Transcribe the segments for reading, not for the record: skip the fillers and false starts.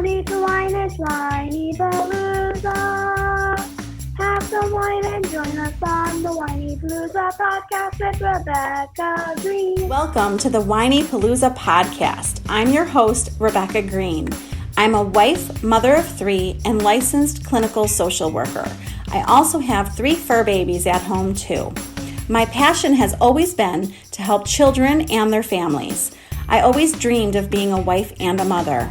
No need to whine, it's Whinypaluza. Have some wine and join us on the Whinypaluza podcast with Rebecca Greene. Welcome to the Whinypaluza podcast. I'm your host, Rebecca Greene. I'm a wife, mother of 3, and licensed clinical social worker. I also have 3 fur babies at home too. My passion has always been to help children and their families. I always dreamed of being a wife and a mother.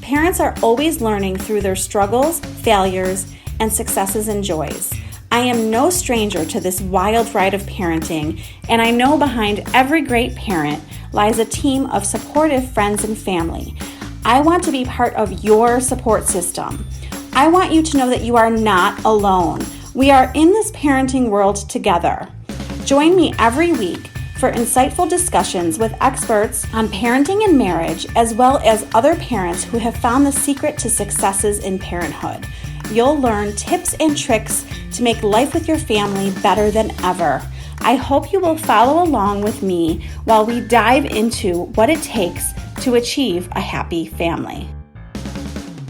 Parents are always learning through their struggles, failures, and successes and joys. I am no stranger to this wild ride of parenting, and I know behind every great parent lies a team of supportive friends and family. I want to be part of your support system. I want you to know that you are not alone. We are in this parenting world together. Join me every week for insightful discussions with experts on parenting and marriage, as well as other parents who have found the secret to successes in parenthood. You'll learn tips and tricks to make life with your family better than ever. I hope you will follow along with me while we dive into what it takes to achieve a happy family.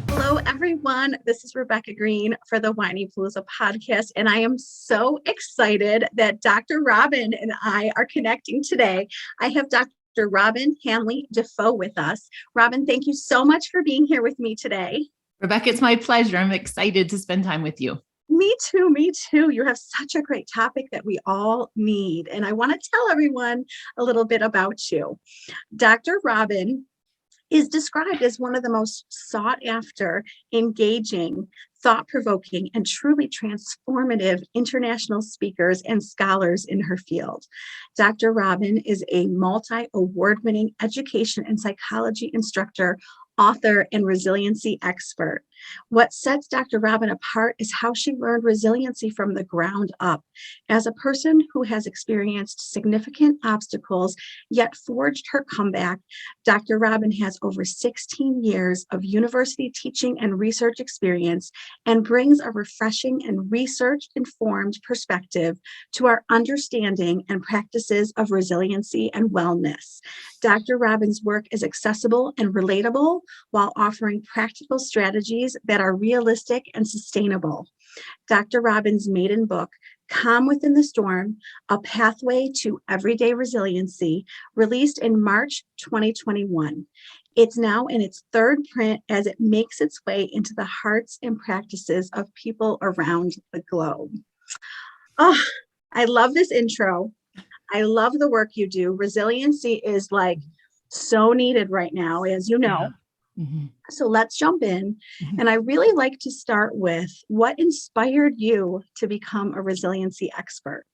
Hello, everyone. This is Rebecca Greene for the Whinypaluza podcast, and I am so excited that Dr. Robyne and I are connecting today. I have Dr. Robyne Hanley-Dafoe with us. Robyne, thank you so much for being here with me today. Rebecca, it's my pleasure. I'm excited to spend time with you. Me too. You have such a great topic that we all need, and I want to tell everyone a little bit about you. Dr. Robyne is described as one of the most sought after, engaging, thought-provoking, and truly transformative international speakers and scholars in her field. Dr. Robyne is a multi-award-winning education and psychology instructor, author, and resiliency expert. What sets Dr. Robyne apart is how she learned resiliency from the ground up. As a person who has experienced significant obstacles, yet forged her comeback, Dr. Robyne has over 16 years of university teaching and research experience and brings a refreshing and research-informed perspective to our understanding and practices of resiliency and wellness. Dr. Robyne's work is accessible and relatable while offering practical strategies that are realistic and sustainable. Dr. Robyne's maiden book, Calm Within the Storm, A Pathway to Everyday Resiliency, released in March 2021. It's now in its 3rd print as it makes its way into the hearts and practices of people around the globe. Oh, I love this intro. I love the work you do. Resiliency is like so needed right now, as you know. Yeah. Mm-hmm. So let's jump in. Mm-hmm. And I really like to start with what inspired you to become a resiliency expert?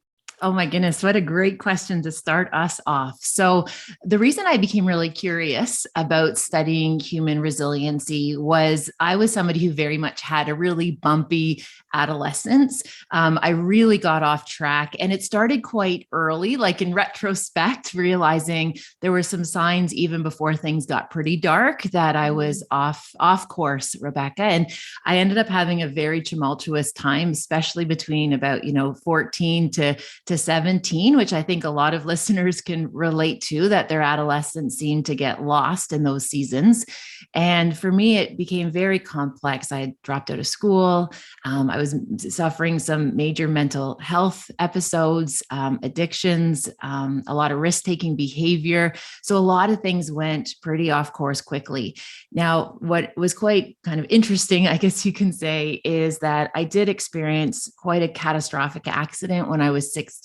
Oh my goodness, what a great question to start us off. So the reason I became really curious about studying human resiliency was I was somebody who very much had a really bumpy adolescence. I really got off track, and it started quite early, like in retrospect, realizing there were some signs even before things got pretty dark that I was off course, Rebecca. And I ended up having a very tumultuous time, especially between about, 14 to 17, which I think a lot of listeners can relate to, that their adolescence seemed to get lost in those seasons. And for me, it became very complex. I had dropped out of school. I was suffering some major mental health episodes, addictions, a lot of risk-taking behavior. So a lot of things went pretty off course quickly. Now, what was quite kind of interesting, I guess you can say, is that I did experience quite a catastrophic accident when I was 16.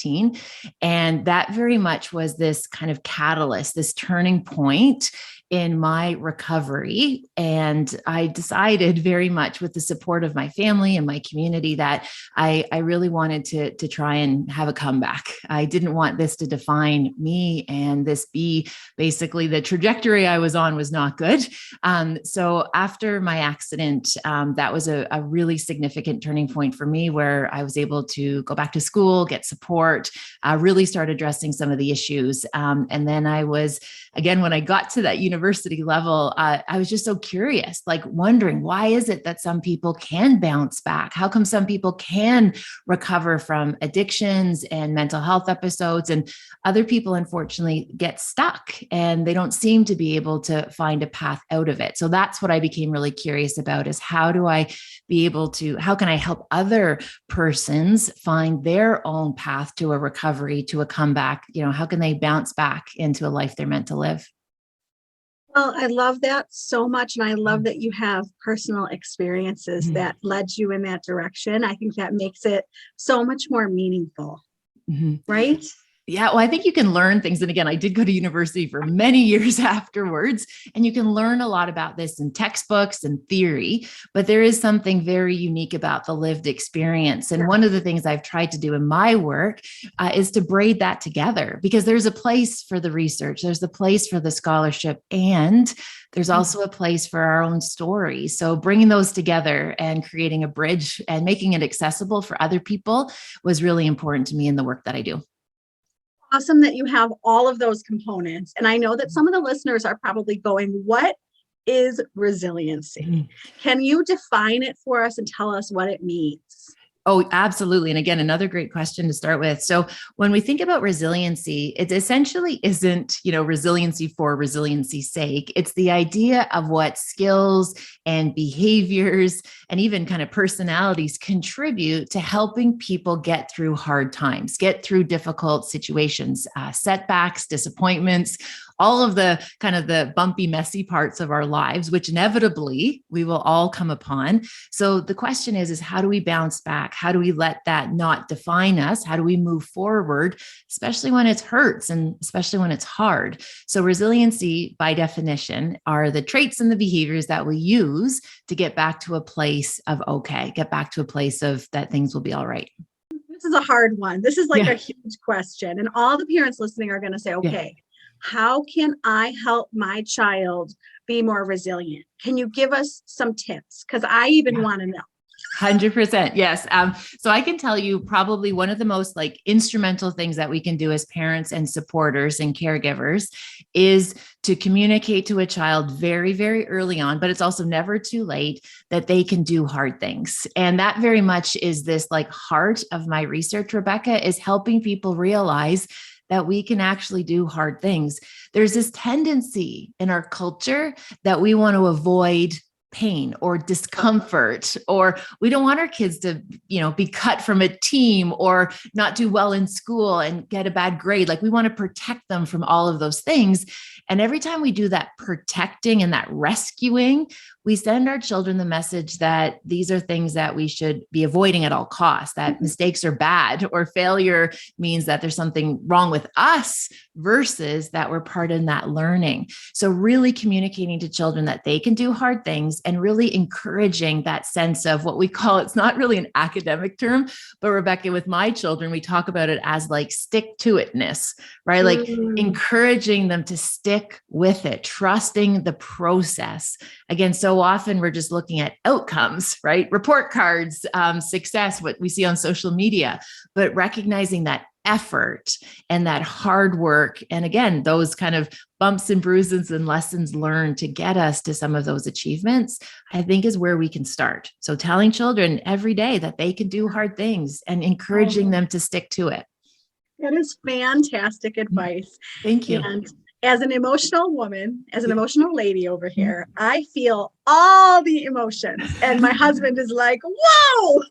And that very much was this kind of catalyst, this turning point in my recovery. And I decided very much with the support of my family and my community that I really wanted to try and have a comeback. I didn't want this to define me and this be basically the trajectory I was on was not good. So after my accident, that was a really significant turning point for me where I was able to go back to school, get support, really start addressing some of the issues. And then I was, again, when I got to that university university level, I was just so curious, like wondering, why is it that some people can bounce back? How come some people can recover from addictions and mental health episodes, and other people, unfortunately, get stuck and they don't seem to be able to find a path out of it? So that's what I became really curious about, is how can I help other persons find their own path to a recovery, to a comeback? How can they bounce back into a life they're meant to live? Well, I love that so much. And I love that you have personal experiences that led you in that direction. I think that makes it so much more meaningful, right? Yeah, well, I think you can learn things. And again, I did go to university for many years afterwards, and you can learn a lot about this in textbooks and theory, but there is something very unique about the lived experience. And one of the things I've tried to do in my work is to braid that together, because there's a place for the research, there's a place for the scholarship, and there's also a place for our own story. So bringing those together and creating a bridge and making it accessible for other people was really important to me in the work that I do. Awesome that you have all of those components. And I know that some of the listeners are probably going, what is resiliency? Can you define it for us and tell us what it means? Oh, absolutely. And again, another great question to start with. So when we think about resiliency, it essentially isn't, resiliency for resiliency's sake. It's the idea of what skills and behaviors and even kind of personalities contribute to helping people get through hard times, get through difficult situations, setbacks, disappointments, all of the kind of the bumpy, messy parts of our lives, which inevitably we will all come upon. So the question is how do we bounce back? How do we let that not define us? How do we move forward, especially when it hurts and especially when it's hard? So resiliency, by definition, are the traits and the behaviors that we use to get back to a place of okay, get back to a place of that things will be all right. This is a hard one. This is like a huge question. And all the parents listening are going to say, okay, how can I help my child be more resilient? Can you give us some tips? Because I even want to know. 100%. Yes. So I can tell you probably one of the most instrumental things that we can do as parents and supporters and caregivers is to communicate to a child very, very early on, but it's also never too late, that they can do hard things. And that very much is this heart of my research, Rebecca, is helping people realize that we can actually do hard things. There's this tendency in our culture that we want to avoid pain or discomfort, or we don't want our kids to, be cut from a team or not do well in school and get a bad grade. We want to protect them from all of those things. And every time we do that protecting and that rescuing, we send our children the message that these are things that we should be avoiding at all costs, that mistakes are bad, or failure means that there's something wrong with us versus that we're part in that learning. So really communicating to children that they can do hard things and really encouraging that sense of what we call, it's not really an academic term, but Rebecca, with my children, we talk about it as stick to itness, right? Encouraging them to stick with it, trusting the process. Again, so often we're just looking at outcomes, right? Report cards, success, what we see on social media, but recognizing that effort and that hard work. And again, those kind of bumps and bruises and lessons learned to get us to some of those achievements, I think is where we can start. So telling children every day that they can do hard things and encouraging them to stick to it. That is fantastic advice. Thank you. And as an emotional woman, as an emotional lady over here, I feel all the emotions. And my husband is like, whoa.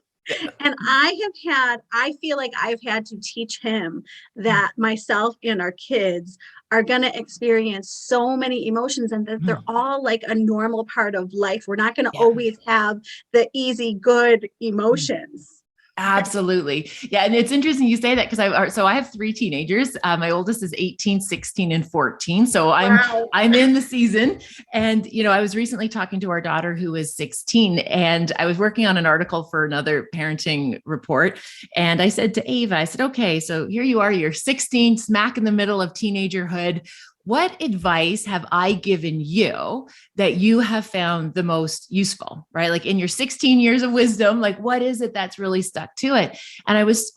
And I feel like I've had to teach him that myself and our kids are going to experience so many emotions and that they're all a normal part of life. We're not going to always have the easy, good emotions. Absolutely. Yeah. And it's interesting you say that because I have 3 teenagers. My oldest is 18, 16, and 14. So I'm in the season. And, I was recently talking to our daughter who is 16, and I was working on an article for another parenting report. And I said to Ava, okay, so here you are, you're 16, smack in the middle of teenagerhood. what advice have I given you that you have found the most useful, right? Like in your 16 years of wisdom, like what is it that's really stuck to it? And I was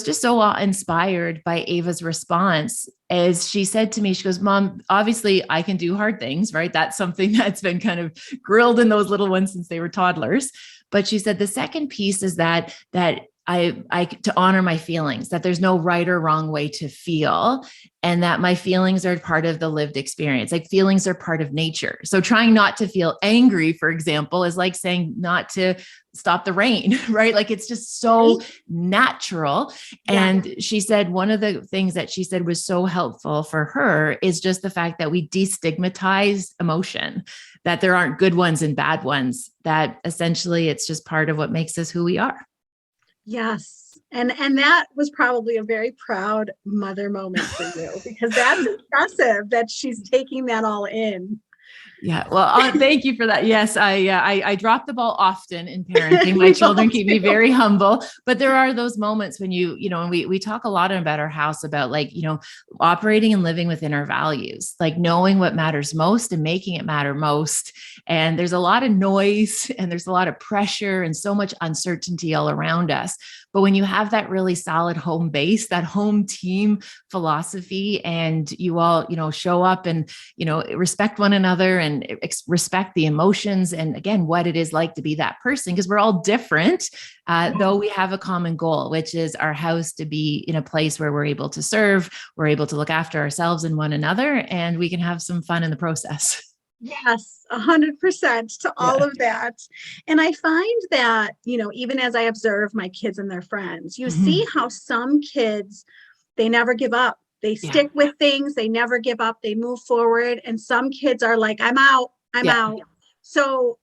just so inspired by Ava's response as she said to me, she goes, Mom, obviously I can do hard things, right? That's something that's been kind of grilled in those little ones since they were toddlers. But she said, the second piece is that I to honor my feelings, that there's no right or wrong way to feel, and that my feelings are part of the lived experience. Like feelings are part of nature. So trying not to feel angry, for example, is like saying not to stop the rain, right? Like it's just so natural. Yeah. And she said, one of the things that she said was so helpful for her is just the fact that we destigmatize emotion, that there aren't good ones and bad ones, that essentially it's just part of what makes us who we are. Yes. And that was probably a very proud mother moment for you, because that's impressive that she's taking that all in. Yeah. Well, thank you for that. Yes. I drop the ball often in parenting. My children keep me very humble, but there are those moments when and we talk a lot about our house about like, operating and living within our values, like knowing what matters most and making it matter most. And there's a lot of noise and there's a lot of pressure and so much uncertainty all around us. But when you have that really solid home base, that home team philosophy, and you all, show up and, respect one another and respect the emotions and again, what it is like to be that person, because we're all different, though we have a common goal, which is our house to be in a place where we're able to serve, we're able to look after ourselves and one another, and we can have some fun in the process. Yes, 100% to all of that. And I find that, even as I observe my kids and their friends, you see how some kids, they never give up. They stick with things. They never give up. They move forward. And some kids are like, I'm out. So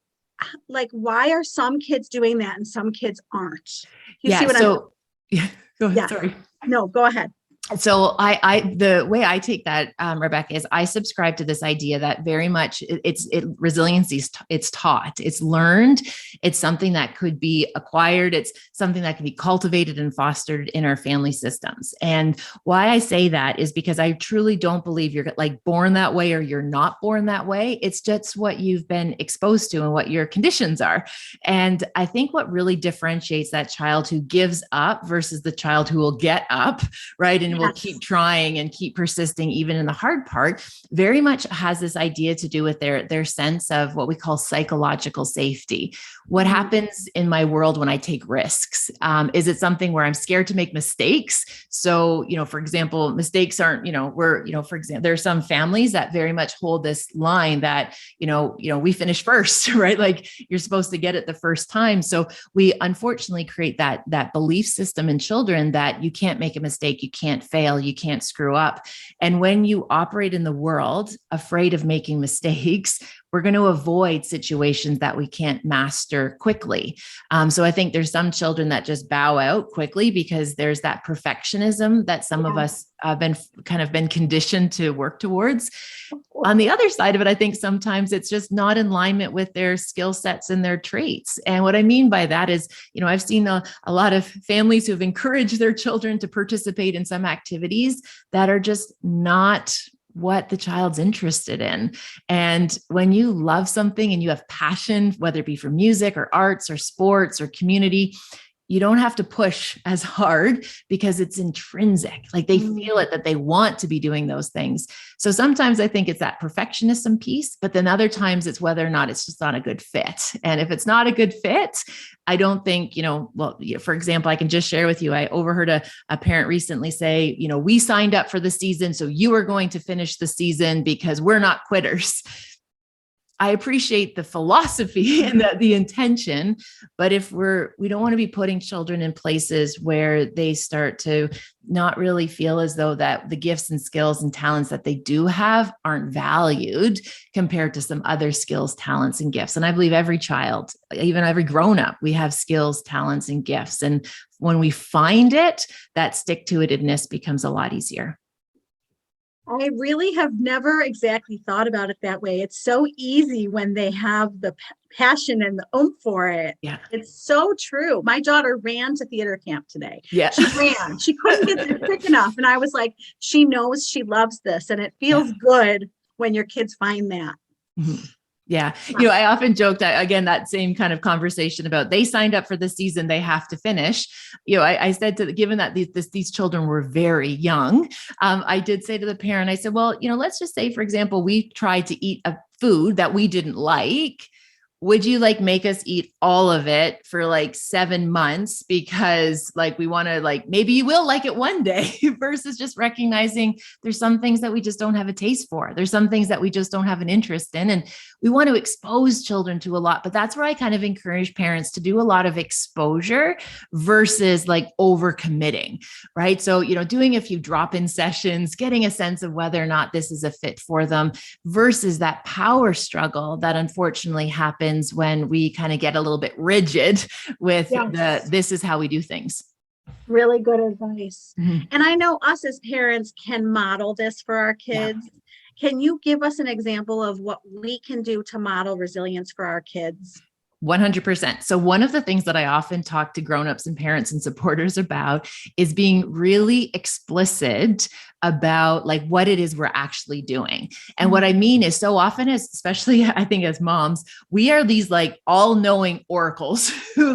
like, why are some kids doing that and some kids aren't? You see what go ahead. Sorry. No, go ahead. So the way I take that, Rebecca, is I subscribe to this idea that very much resiliency it's taught, it's learned, it's something that could be acquired, it's something that can be cultivated and fostered in our family systems. And why I say that is because I truly don't believe you're like born that way or you're not born that way. It's just what you've been exposed to and what your conditions are. And I think what really differentiates that child who gives up versus the child who will get up, right? And will keep trying and keep persisting, even in the hard part, very much has this idea to do with their sense of what we call psychological safety. What happens in my world when I take risks? Is it something where I'm scared to make mistakes? So, for example, mistakes aren't, for example, there are some families that very much hold this line that, we finish first, right? Like you're supposed to get it the first time. So we unfortunately create that belief system in children that you can't make a mistake, you can't fail, you can't screw up. And when you operate in the world afraid of making mistakes, we're going to avoid situations that we can't master quickly. So I think there's some children that just bow out quickly because there's that perfectionism that some of us have been conditioned to work towards. On the other side of it, I think sometimes it's just not in alignment with their skill sets and their traits. And what I mean by that is, I've seen a lot of families who have encouraged their children to participate in some activities that are just not what the child's interested in. And when you love something and you have passion, whether it be for music or arts or sports or community, you don't have to push as hard because it's intrinsic. Like they feel it, that they want to be doing those things. So sometimes I think it's that perfectionism piece, but then other times it's whether or not it's just not a good fit. And if it's not a good fit, I don't think, for example, I can just share with you, I overheard a parent recently say, we signed up for the season, so you are going to finish the season because we're not quitters. I appreciate the philosophy and the intention, but if we don't want to be putting children in places where they start to not really feel as though that the gifts and skills and talents that they do have aren't valued compared to some other skills, talents, and gifts. And I believe every child, even every grown-up, we have skills, talents, and gifts. And when we find it, that stick-to-itiveness becomes a lot easier. I really have never exactly thought about it that way. It's so easy when they have the passion and the oomph for it. Yeah. It's so true. My daughter ran to theater camp today. Yeah. She ran. She couldn't get there quick enough. And I was like, she knows she loves this. And it feels good when your kids find that. Mm-hmm. Yeah. I often joke that, again, that same kind of conversation about they signed up for the season, they have to finish. I said given that these children were very young, I did say to the parent, I said, well, let's just say, for example, we tried to eat a food that we didn't like. Would you make us eat all of it for 7 months because we want to maybe you will like it one day versus just recognizing there's some things that we just don't have a taste for. There's some things that we just don't have an interest in. And we want to expose children to a lot, but that's where I kind of encourage parents to do a lot of exposure versus overcommitting, right? So, doing a few drop-in sessions, getting a sense of whether or not this is a fit for them versus that power struggle that unfortunately happens when we kind of get a little bit rigid with this is how we do things. Really good advice. Mm-hmm. And I know us as parents can model this for our kids. Yeah. Can you give us an example of what we can do to model resilience for our kids? 100%. So one of the things that I often talk to grownups and parents and supporters about is being really explicit about what it is we're actually doing. And what I mean is so often, especially I think as moms, we are these all-knowing oracles who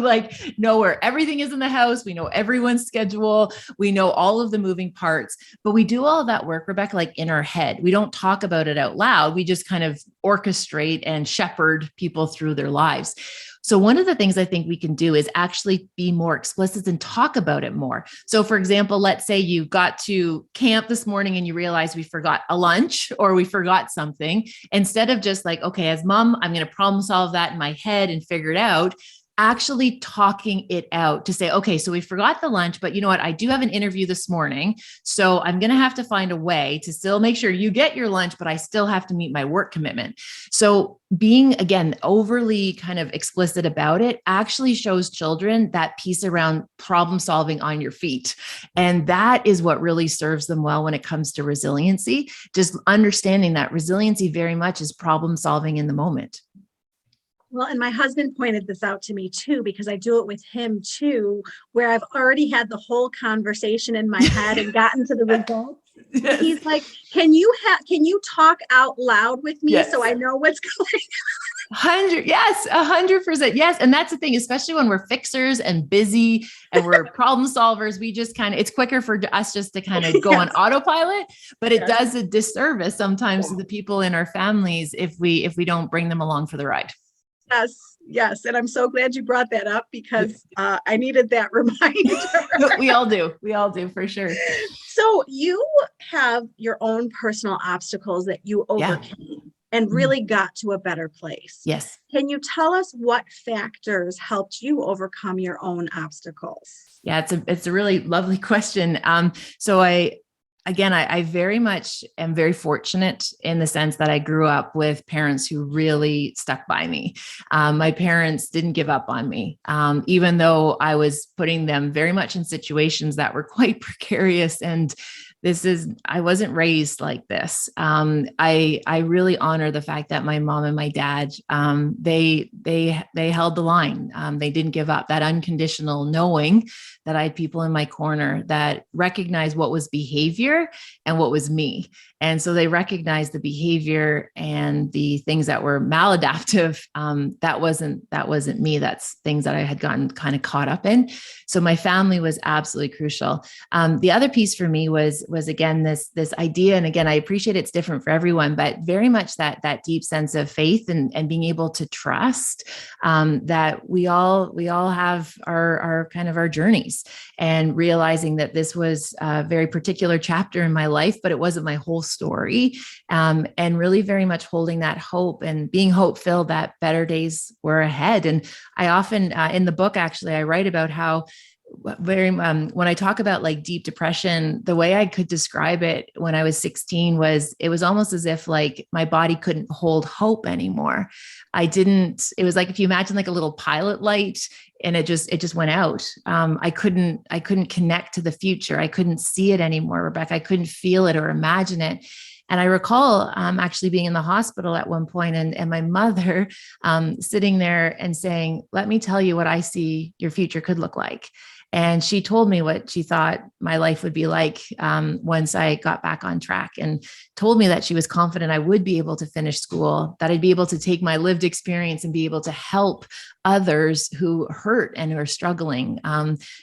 know where everything is in the house. We know everyone's schedule. We know all of the moving parts, but we do all of that work, Rebecca, in our head. We don't talk about it out loud. We just kind of orchestrate and shepherd people through their lives. So one of the things I think we can do is actually be more explicit and talk about it more. So for example, let's say you got to camp this morning and you realize we forgot a lunch or we forgot something. Instead of just okay, as mom, I'm going to problem solve that in my head and figure it out. Actually talking it out to say, okay, so we forgot the lunch, but you know what? I do have an interview this morning. So I'm going to have to find a way to still make sure you get your lunch, but I still have to meet my work commitment. So being, again, overly kind of explicit about it actually shows children that piece around problem solving on your feet. And that is what really serves them well when it comes to resiliency, just understanding that resiliency very much is problem solving in the moment. Well, and my husband pointed this out to me too, because I do it with him too, where I've already had the whole conversation in my head and gotten to the results. Yes. He's like, can you talk out loud with me so I know what's going on? 100%. Yes. And that's the thing, especially when we're fixers and busy and we're problem solvers, we just it's quicker for us just to kind of go on autopilot, but it does a disservice sometimes to the people in our families if we don't bring them along for the ride. Yes. And I'm so glad you brought that up because I needed that reminder. We all do for sure. So you have your own personal obstacles that you overcame and really got to a better place. Yes. Can you tell us what factors helped you overcome your own obstacles? Yeah, it's a really lovely question. So I very much am very fortunate in the sense that I grew up with parents who really stuck by me. My parents didn't give up on me, even though I was putting them very much in situations that were quite precarious. And I wasn't raised like this. I really honor the fact that my mom and my dad, they held the line. They didn't give up. That unconditional knowing that I had people in my corner that recognized what was behavior and what was me. And so they recognized the behavior and the things that were maladaptive. That wasn't me. That's things that I had gotten kind of caught up in. So my family was absolutely crucial. The other piece for me was again, this idea. And again, I appreciate it's different for everyone, but very much that deep sense of faith and being able to trust that we all have our kind of our journeys, and realizing that this was a very particular chapter in my life, but it wasn't my whole story. And really very much holding that hope and being hope-filled that better days were ahead. And I often in the book, actually, I write about how very when I talk about like deep depression, the way I could describe it when I was 16 was it was almost as if like my body couldn't hold hope anymore. It was like if you imagine like a little pilot light and it just went out. I couldn't connect to the future. I couldn't see it anymore, Rebecca. I couldn't feel it or imagine it. And I recall actually being in the hospital at one point and my mother sitting there and saying, let me tell you what I see your future could look like. And she told me what she thought my life would be like once I got back on track, and told me that she was confident I would be able to finish school, that I'd be able to take my lived experience and be able to help others who hurt and who are struggling.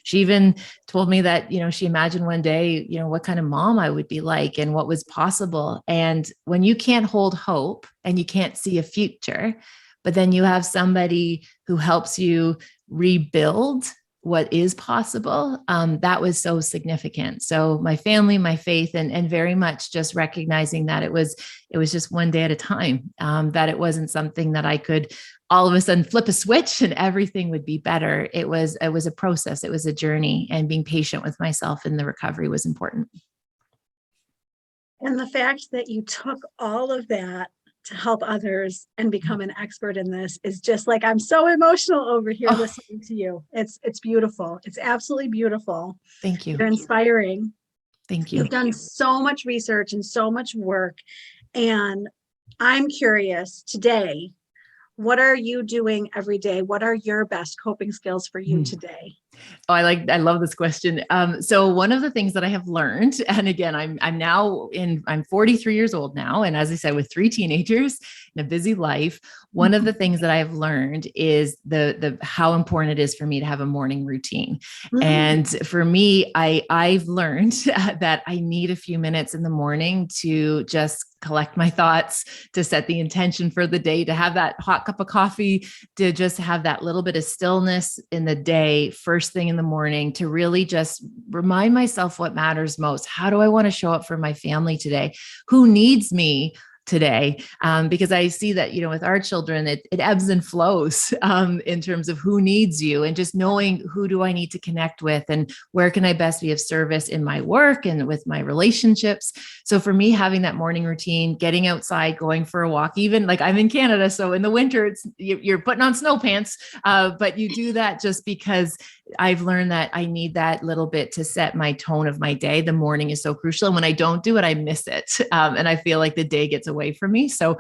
She even told me that, she imagined one day, what kind of mom I would be like and what was possible. And when you can't hold hope and you can't see a future, but then you have somebody who helps you rebuild what is possible, that was so significant. So my family, my faith, and very much just recognizing that it was just one day at a time, that it wasn't something that I could all of a sudden flip a switch and everything would be better. It was a process. It was a journey, and being patient with myself in the recovery was important. And the fact that you took all of that to help others and become an expert in this is just like, I'm so emotional over here listening to you. It's beautiful. It's absolutely beautiful. Thank you. You're inspiring. Thank you. You've done so much research and so much work. And I'm curious today, what are you doing every day? What are your best coping skills for you today? Oh, I love this question. So one of the things that I have learned, and again, I'm 43 years old now. And as I said, with 3 teenagers and a busy life, one of the things that I have learned is the how important it is for me to have a morning routine. And for me, I've learned that I need a few minutes in the morning to just collect my thoughts, to set the intention for the day, to have that hot cup of coffee, to just have that little bit of stillness in the day, first thing in the morning, to really just remind myself what matters most. How do I want to show up for my family today? Who needs me today? Because I see that, with our children, it ebbs and flows in terms of who needs you, and just knowing who do I need to connect with and where can I best be of service in my work and with my relationships. So for me, having that morning routine, getting outside, going for a walk, even like I'm in Canada, so in the winter, you're putting on snow pants, but you do that just because I've learned that I need that little bit to set my tone of my day. The morning is so crucial. And when I don't do it, I miss it. And I feel like the day gets away from me. So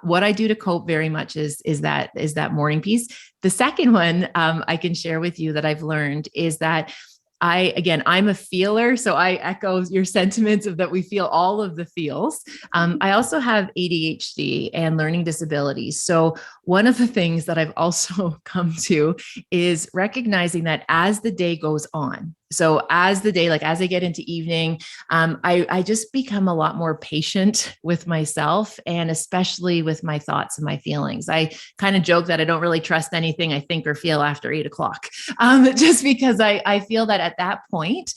what I do to cope very much is that morning piece. The second one I can share with you that I've learned is that I'm a feeler. So I echo your sentiments of that we feel all of the feels. I also have ADHD and learning disabilities. So one of the things that I've also come to is recognizing that as the day goes on, so as the day, like as I get into evening, I just become a lot more patient with myself, and especially with my thoughts and my feelings. I kind of joke that I don't really trust anything I think or feel after 8:00, just because I feel that at that point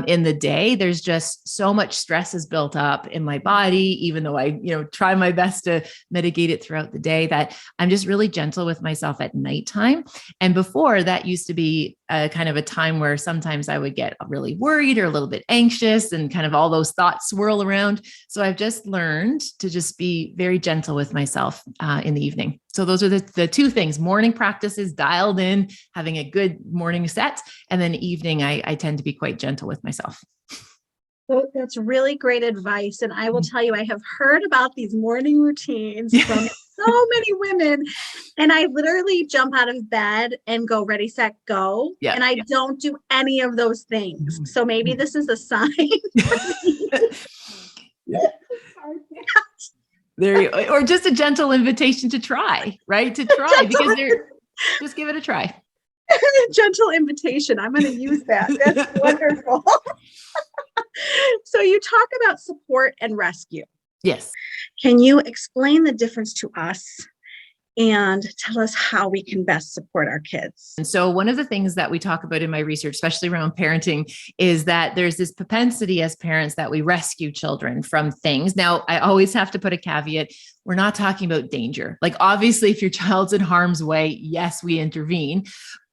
in the day, there's just so much stress is built up in my body, even though I, try my best to mitigate it throughout the day, that I'm just really gentle with myself at nighttime. And before, that used to be kind of a time where sometimes I would get really worried or a little bit anxious and kind of all those thoughts swirl around. So I've just learned to just be very gentle with myself in the evening. So those are the 2 things: morning practices dialed in, having a good morning set, and then evening, I tend to be quite gentle with myself. So that's really great advice. And I will tell you, I have heard about these morning routines from so many women, and I literally jump out of bed and go ready, set, go. Yeah, and I don't do any of those things. So maybe this is a sign. There you or just a gentle invitation to try, right? To try, because just give it a try. Gentle invitation. I'm going to use that. That's wonderful. So you talk about support and rescue. Yes. Can you explain the difference to us and tell us how we can best support our kids? And so one of the things that we talk about in my research, especially around parenting, is that there's this propensity as parents that we rescue children from things. Now, I always have to put a caveat. We're not talking about danger. Like, obviously, if your child's in harm's way, yes, we intervene.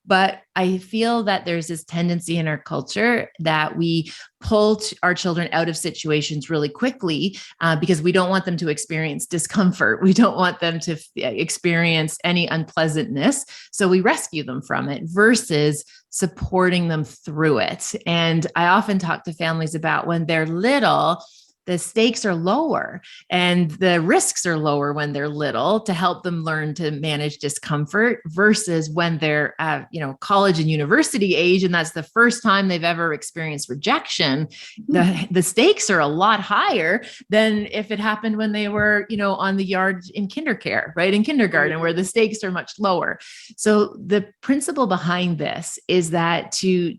But I feel that there's this tendency in our culture that we pull our children out of situations really quickly because we don't want them to experience discomfort. We don't want them to experience any unpleasantness. So we rescue them from it versus supporting them through it. And I often talk to families about when they're little, the stakes are lower and the risks are lower when they're little to help them learn to manage discomfort versus when they're at, college and university age. And that's the first time they've ever experienced rejection. The stakes are a lot higher than if it happened when they were, on the yard in kindergarten, right? In kindergarten, where the stakes are much lower. So the principle behind this is that to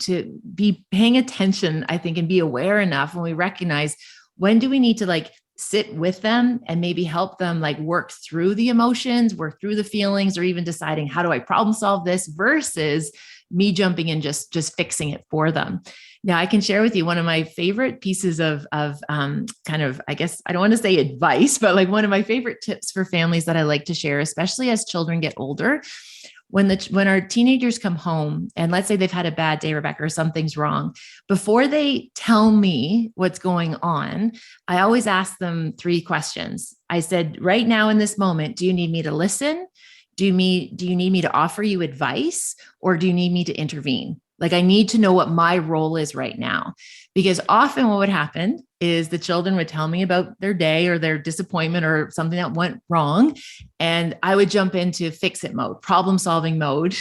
be paying attention, I think, and be aware enough when we recognize when do we need to sit with them and maybe help them work through the emotions, work through the feelings, or even deciding how do I problem solve this versus me jumping in just fixing it for them. Now, I can share with you one of my favorite pieces of kind of, I guess, I don't want to say advice, but one of my favorite tips for families that I like to share, especially as children get older. When our teenagers come home and let's say they've had a bad day, Rebecca, or something's wrong, before they tell me what's going on, I always ask them 3 questions. I said, right now in this moment, do you need me to listen? Do you need me to offer you advice, or do you need me to intervene? I need to know what my role is right now, because often what would happen is the children would tell me about their day or their disappointment or something that went wrong. And I would jump into fix it mode, problem solving mode.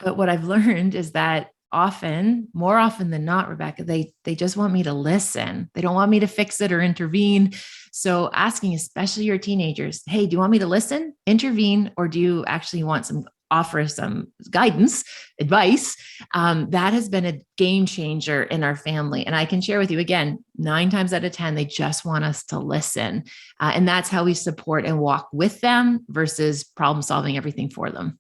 But what I've learned is that more often than not, Rebecca, they just want me to listen. They don't want me to fix it or intervene. So asking, especially your teenagers, hey, do you want me to listen, intervene, or do you actually want offer some guidance, advice, that has been a game changer in our family. And I can share with you again, 9 times out of 10, they just want us to listen. And that's how we support and walk with them versus problem solving everything for them.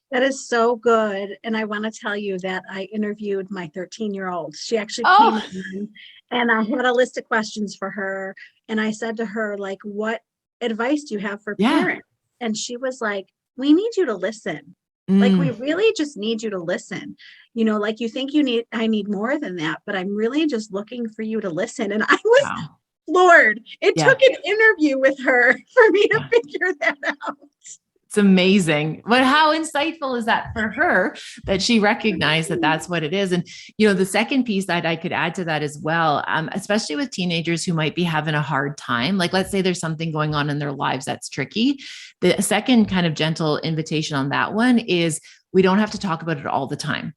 That is so good. And I want to tell you that I interviewed my 13-year-old. She actually came in and I had a list of questions for her. And I said to her, what advice do you have for parents? And she was like, we need you to listen. We really just need you to listen. You think I need more than that, but I'm really just looking for you to listen. And I was floored. It took an interview with her for me to figure that out. It's amazing. But how insightful is that for her that she recognized that that's what it is? And, the second piece that I could add to that as well, especially with teenagers who might be having a hard time, let's say there's something going on in their lives that's tricky. The second kind of gentle invitation on that one is we don't have to talk about it all the time.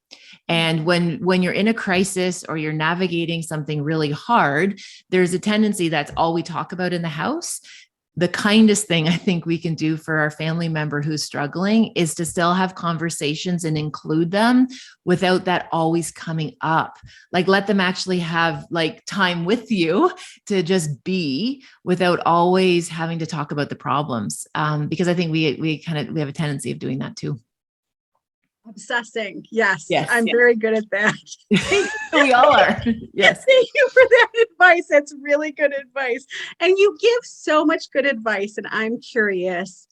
And when you're in a crisis or you're navigating something really hard, there's a tendency that's all we talk about in the house. The kindest thing I think we can do for our family member who's struggling is to still have conversations and include them without that always coming up. Let them actually have time with you to just be without always having to talk about the problems. Because I think we have a tendency of doing that too. Obsessing. Yes. I'm very good at that. We all are. Yes. Thank you for that advice. That's really good advice. And you give so much good advice. And I'm curious,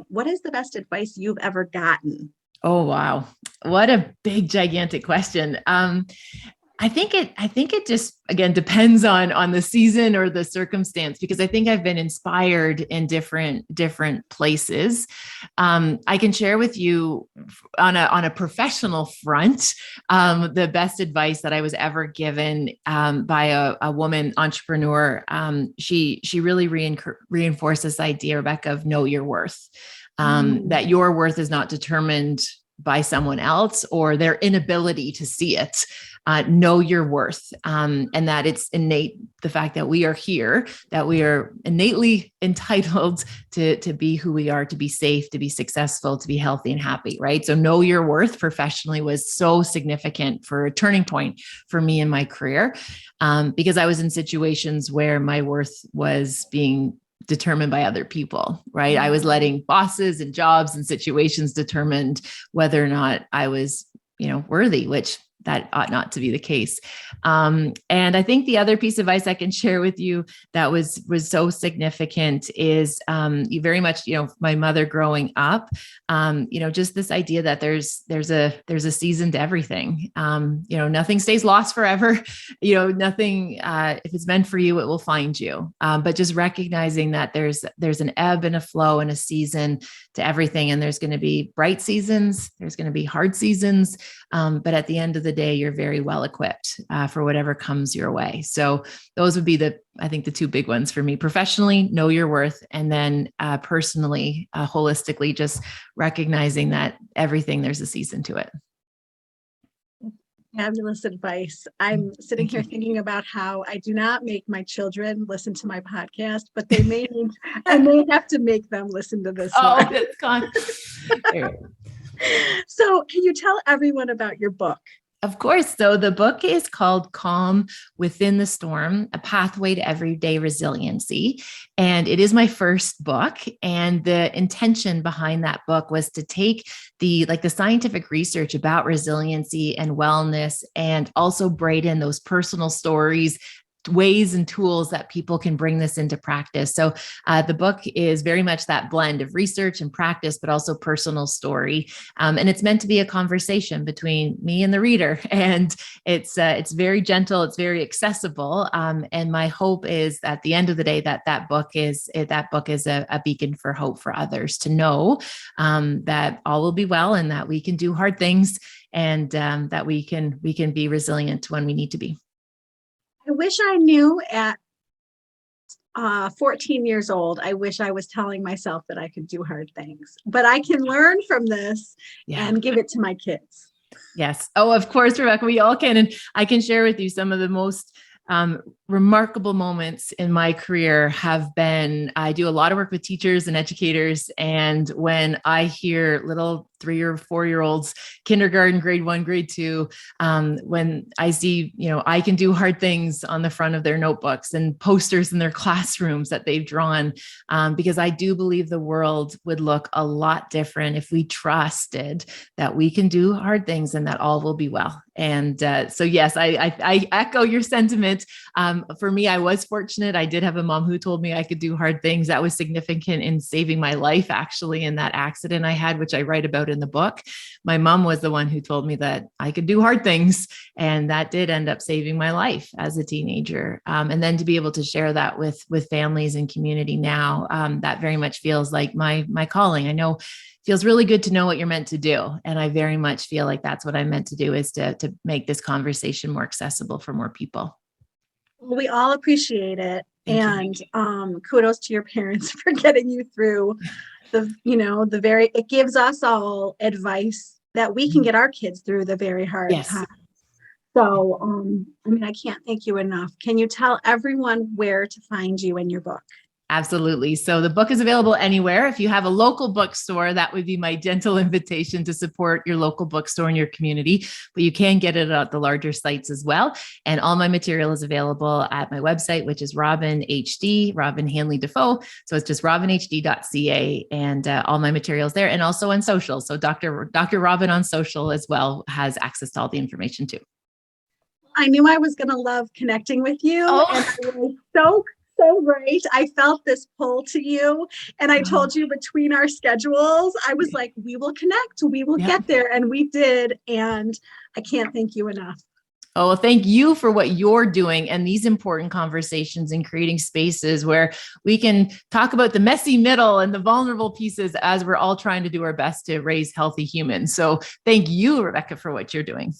what is the best advice you've ever gotten? Oh, wow. What a big, gigantic question. I think it just, again, depends on the season or the circumstance, because I think I've been inspired in different places. I can share with you on a professional front, the best advice that I was ever given by a woman entrepreneur. She really reinforced this idea, Rebecca, of know your worth, that your worth is not determined by someone else or their inability to see it. Know your worth, and that it's innate, the fact that we are here, that we are innately entitled to be who we are, to be safe, to be successful, to be healthy and happy, right? So know your worth professionally was so significant for a turning point for me in my career, because I was in situations where my worth was being determined by other people, right? I was letting bosses and jobs and situations determined whether or not I was, worthy, which that ought not to be the case. And I think the other piece of advice I can share with you that was so significant is you very much, my mother growing up, just this idea that there's a season to everything. Nothing stays lost forever. Nothing, if it's meant for you, it will find you. But just recognizing that there's an ebb and a flow and a season to everything. And there's going to be bright seasons. There's going to be hard seasons. But at the end of the day, you're very well equipped for whatever comes your way. So those would be I think the two big ones for me. Professionally, know your worth. And then personally, holistically, just recognizing that everything, there's a season to it. Fabulous advice. I'm sitting here thinking about how I do not make my children listen to my podcast, but I may have to make them listen to this one. That's gone. So can you tell everyone about your book? Of course. So the book is called Calm Within the Storm, A Pathway to Everyday Resiliency. And it is my first book. And the intention behind that book was to take the scientific research about resiliency and wellness, and also braid in those personal stories, ways and tools that people can bring this into practice. So the book is very much that blend of research and practice, but also personal story. And it's meant to be a conversation between me and the reader. And it's very gentle. It's very accessible. And my hope is at the end of the day that book is a beacon for hope for others to know that all will be well, and that we can do hard things, and that we can be resilient when we need to be. I wish I knew at 14 years old, I wish I was telling myself that I could do hard things, but I can learn from this and give it to my kids. Yes. Oh, of course, Rebecca, we all can. And I can share with you some of the most remarkable moments in my career have been, I do a lot of work with teachers and educators. And when I hear little 3 or 4 year olds, kindergarten, grade 1, grade 2, when I see, I can do hard things on the front of their notebooks and posters in their classrooms that they've drawn, because I do believe the world would look a lot different if we trusted that we can do hard things and that all will be well. And so, yes, I echo your sentiment. For me, I was fortunate. I did have a mom who told me I could do hard things. That was significant in saving my life, actually, in that accident I had, which I write about in the book. My mom was the one who told me that I could do hard things. And that did end up saving my life as a teenager. And then to be able to share that with families and community now, that very much feels like my calling. I know feels really good to know what you're meant to do. And I very much feel like that's what I'm meant to do, is to make this conversation more accessible for more people. Well, we all appreciate it. And kudos to your parents for getting you through it gives us all advice that we can get our kids through the very hard times. So, I can't thank you enough. Can you tell everyone where to find you in your book? Absolutely. So the book is available anywhere. If you have a local bookstore, that would be my gentle invitation to support your local bookstore in your community, but you can get it at the larger sites as well. And all my material is available at my website, which is Robyne Hanley-Dafoe. So it's just robynehd.ca, and all my materials there, and also on social. So Dr. Robyne on social as well has access to all the information too. I knew I was going to love connecting with you. And I was so great. I felt this pull to you. And I told you between our schedules, I was like, we will connect, we will get there. And we did. And I can't thank you enough. Oh, well, thank you for what you're doing and these important conversations and creating spaces where we can talk about the messy middle and the vulnerable pieces as we're all trying to do our best to raise healthy humans. So thank you, Rebecca, for what you're doing.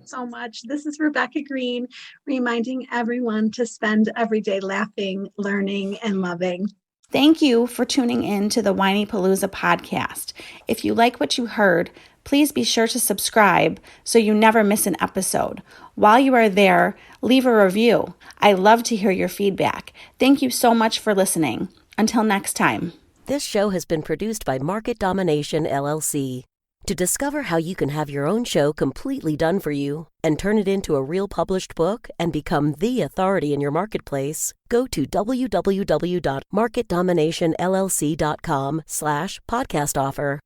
So much. This is Rebecca Greene, reminding everyone to spend every day laughing, learning, and loving. Thank you for tuning in to the Whinypaluza podcast. If you like what you heard, please be sure to subscribe so you never miss an episode. While you are there, leave a review. I love to hear your feedback. Thank you so much for listening. Until next time. This show has been produced by Market Domination, LLC. To discover how you can have your own show completely done for you and turn it into a real published book and become the authority in your marketplace, go to www.marketdominationllc.com/podcast offer.